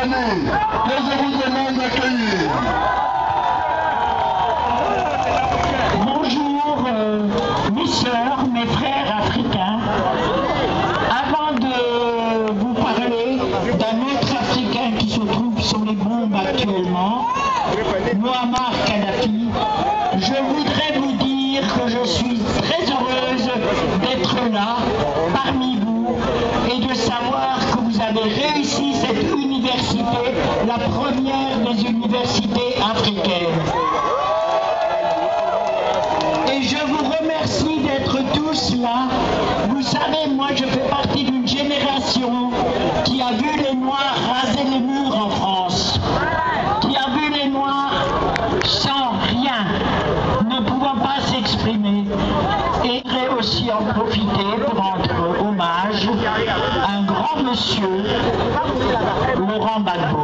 années que je vous demande d'accueillir. Bonjour mes sœurs, mes frères africains. Avant de vous parler d'un autre Africain qui se trouve sur les bombes actuellement, Muammar Kadhafi, je voudrais vous dire que je suis très heureuse d'être là, parmi vous, et de savoir que vous avez réussi cette université, la première des universités africaines. Et je vous remercie d'être tous là. Vous savez, moi je fais partie d'une génération qui a vu les Noirs raser les murs en France, qui a vu les Noirs sans rien, ne pouvant pas s'exprimer. Et je voudrais aussi en profiter pour rendre hommage à un grand monsieur, Laurent Gbagbo.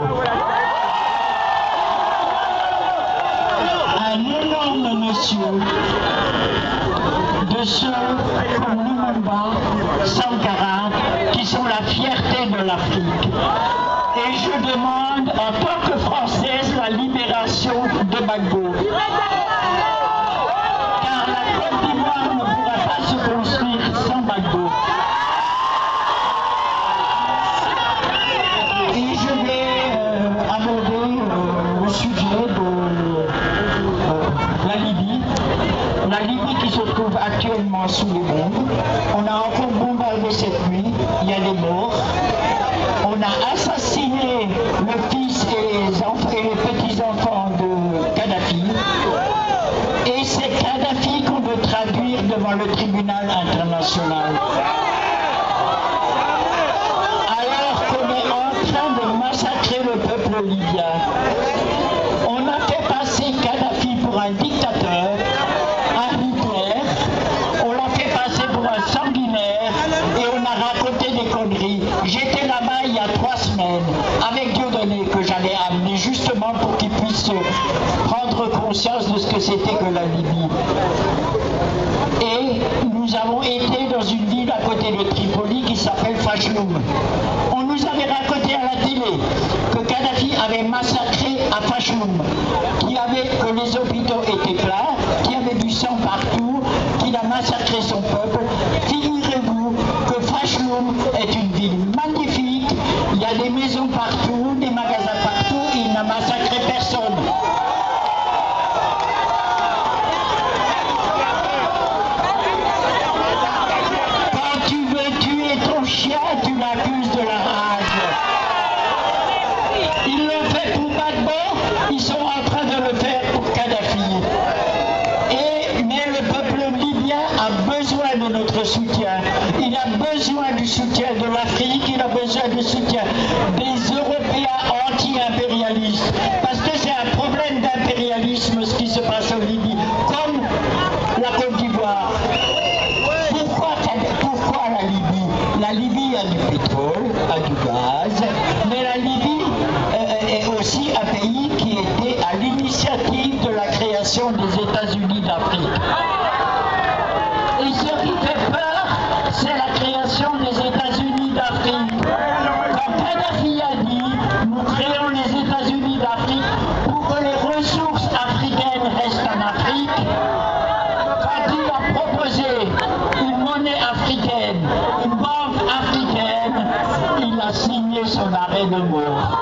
Un énorme monsieur, de ceux comme Lumumba, Sankara, qui sont la fierté de l'Afrique. Et je demande, en tant que Française, la libération de Gbagbo. Car la Côte d'Ivoire ne pourra pas se construire sans Gbagbo. Et je vais aborder le sujet de la Libye. La Libye qui se trouve actuellement sous les bombes. On a encore bombardé cette nuit, il y a des morts. On a assassiné le fils et les petits-enfants de Kadhafi. Et c'est Kadhafi qu'on veut traduire devant le tribunal international. Alors qu'on est en train de massacrer le peuple libyen. On a fait passer Kadhafi pour un dictateur, un Hitler, on l'a fait passer pour un sanguinaire et on a raconté des conneries. J'étais là-bas il y a 3 semaines avec Dieudonné que j'allais amener justement pour qu'il puisse prendre conscience de ce que c'était que la Libye. Et nous avons été dans une ville à côté de Tripoli qui s'appelle Fashloum. On nous avait raconté à la télé que Kadhafi avait massacré à Fashloum, que les hôpitaux étaient pleins, qu'il y avait du sang partout, qu'il a massacré son peuple. Figurez-vous que Fashloum est une ville magnifique, il y a des maisons partout, des magasins partout, et il n'a massacré personne. Quand tu veux tuer ton chien, tu l'accuses de la rage. Ils l'ont fait pour Gbagbo, ils sont en train de le faire pour Kadhafi. Mais le peuple libyen a besoin de notre soutien. Il a besoin du soutien de l'Afrique, il a besoin du soutien des Européens anti-impérialistes. Parce que c'est un problème d'impérialisme ce qui se passe en Libye, comme la Côte d'Ivoire. Pourquoi la Libye? La Libye a du pétrole, a du gaz, mais la Libye est aussi un pays qui était à l'initiative de la création des États-Unis d'Afrique. Et ce qui fait peur, c'est la création des États-Unis d'Afrique. Quand Kadhafi a dit, nous créons les États-Unis d'Afrique pour que les ressources africaines restent en Afrique, quand il a proposé une monnaie africaine, une banque africaine, il a signé son arrêt de mort.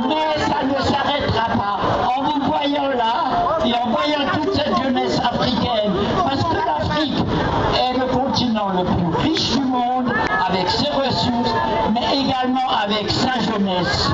Mais ça ne s'arrêtera pas. En vous voyant là, et en voyant toute cette jeunesse africaine, parce que l'Afrique est le continent le plus riche du monde, avec ses ressources, mais également avec sa jeunesse.